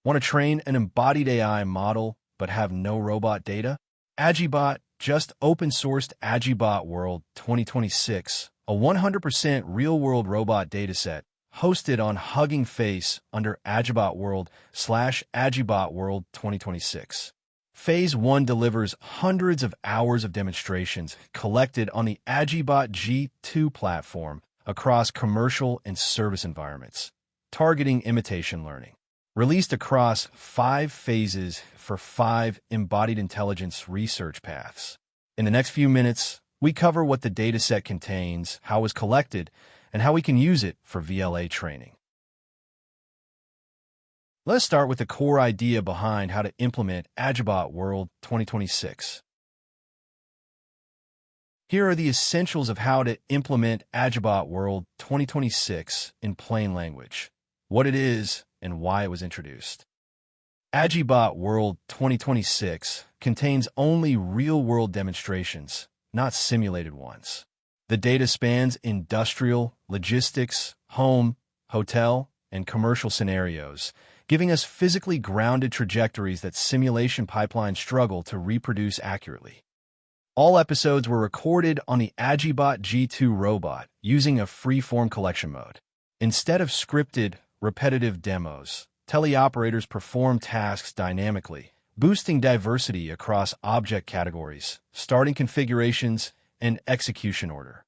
Want to train an embodied AI model but have no robot data? AgiBot just open-sourced AgiBot World 2026, a 100% real-world robot dataset hosted on Hugging Face under AgiBot World/AgiBot World 2026. Phase 1 delivers hundreds of hours of demonstrations collected on the AgiBot G2 platform across commercial and service environments, targeting imitation learning. Released across 5 phases for 5 embodied intelligence research paths. In the next few minutes, we cover what the dataset contains, how it was collected, and how we can use it for VLA training. Let's start with the core idea behind how to implement AgiBot World 2026. Here are the essentials of how to implement AgiBot World 2026 in plain language, what it is, and why it was introduced. AgiBot World 2026 contains only real-world demonstrations, not simulated ones. The data spans industrial, logistics, home, hotel, and commercial scenarios, giving us physically grounded trajectories that simulation pipelines struggle to reproduce accurately. All episodes were recorded on the AgiBot G2 robot using a free-form collection mode. Instead of scripted, repetitive demos, teleoperators perform tasks dynamically, boosting diversity across object categories, starting configurations, and execution order.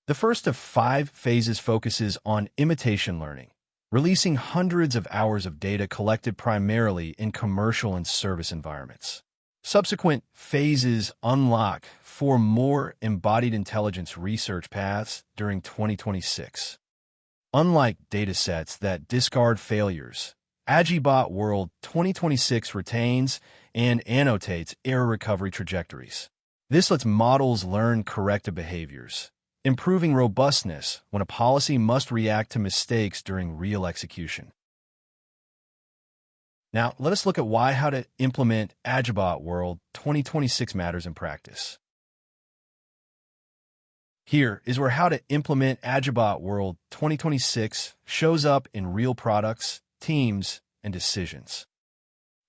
The first of 5 phases focuses on imitation learning, releasing hundreds of hours of data collected primarily in commercial and service environments. Subsequent phases unlock 4 more embodied intelligence research paths during 2026. Unlike datasets that discard failures, AgiBot World 2026 retains and annotates error recovery trajectories. This lets models learn corrective behaviors, improving robustness when a policy must react to mistakes during real execution. Now, let us look at how to implement AgiBot World 2026 matters in practice. Here is where how to implement AgiBot World 2026 shows up in real products, teams, and decisions.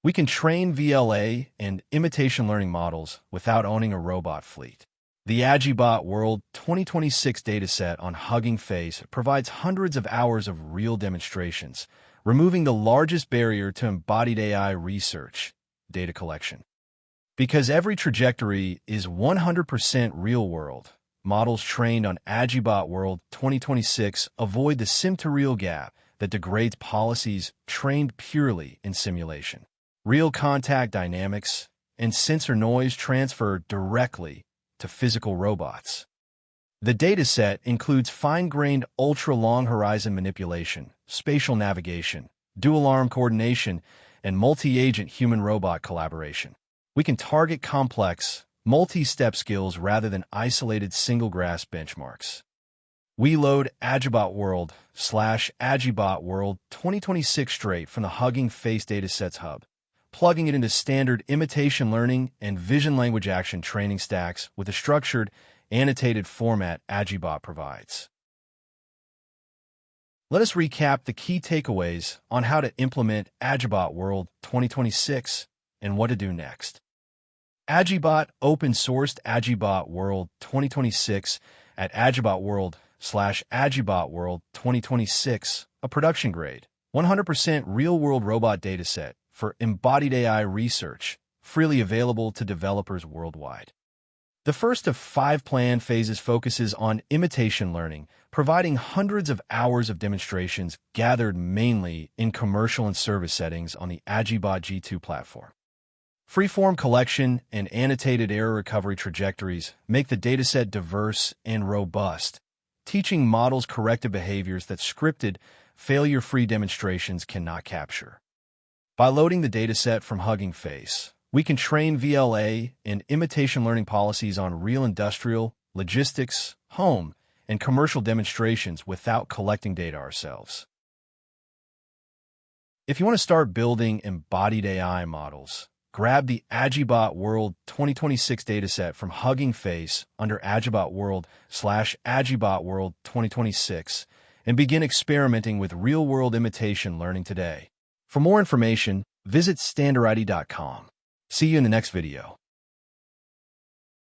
We can train VLA and imitation learning models without owning a robot fleet. The AgiBot World 2026 dataset on Hugging Face provides hundreds of hours of real demonstrations, removing the largest barrier to embodied AI research, data collection. Because every trajectory is 100% real-world, models trained on AgiBot World 2026 avoid the sim-to-real gap that degrades policies trained purely in simulation. Real contact dynamics and sensor noise transfer directly to physical robots. The dataset includes fine-grained ultra-long horizon manipulation, spatial navigation, dual-arm coordination, and multi-agent human-robot collaboration. We can target complex, multi-step skills rather than isolated single-grasp benchmarks. We load AgiBot World/AgiBot World 2026 straight from the Hugging Face Datasets Hub, plugging it into standard imitation learning and vision language action training stacks with the structured, annotated format AgiBot provides. Let us recap the key takeaways on how to implement AgiBot World 2026 and what to do next. AgiBot open-sourced AgiBot World 2026 at AgiBot World/AgiBot World 2026, a production-grade, 100% real-world robot dataset for embodied AI research, freely available to developers worldwide. The first of 5 planned phases focuses on imitation learning, providing hundreds of hours of demonstrations gathered mainly in commercial and service settings on the AgiBot G2 platform. Freeform collection and annotated error recovery trajectories make the dataset diverse and robust, teaching models corrective behaviors that scripted, failure-free demonstrations cannot capture. By loading the dataset from Hugging Face, we can train VLA and imitation learning policies on real industrial, logistics, home, and commercial demonstrations without collecting data ourselves. If you want to start building embodied AI models, grab the AgiBot World 2026 dataset from Hugging Face under AgiBot World/AgiBot World 2026 and begin experimenting with real-world imitation learning today. For more information, visit standarity.com. See you in the next video.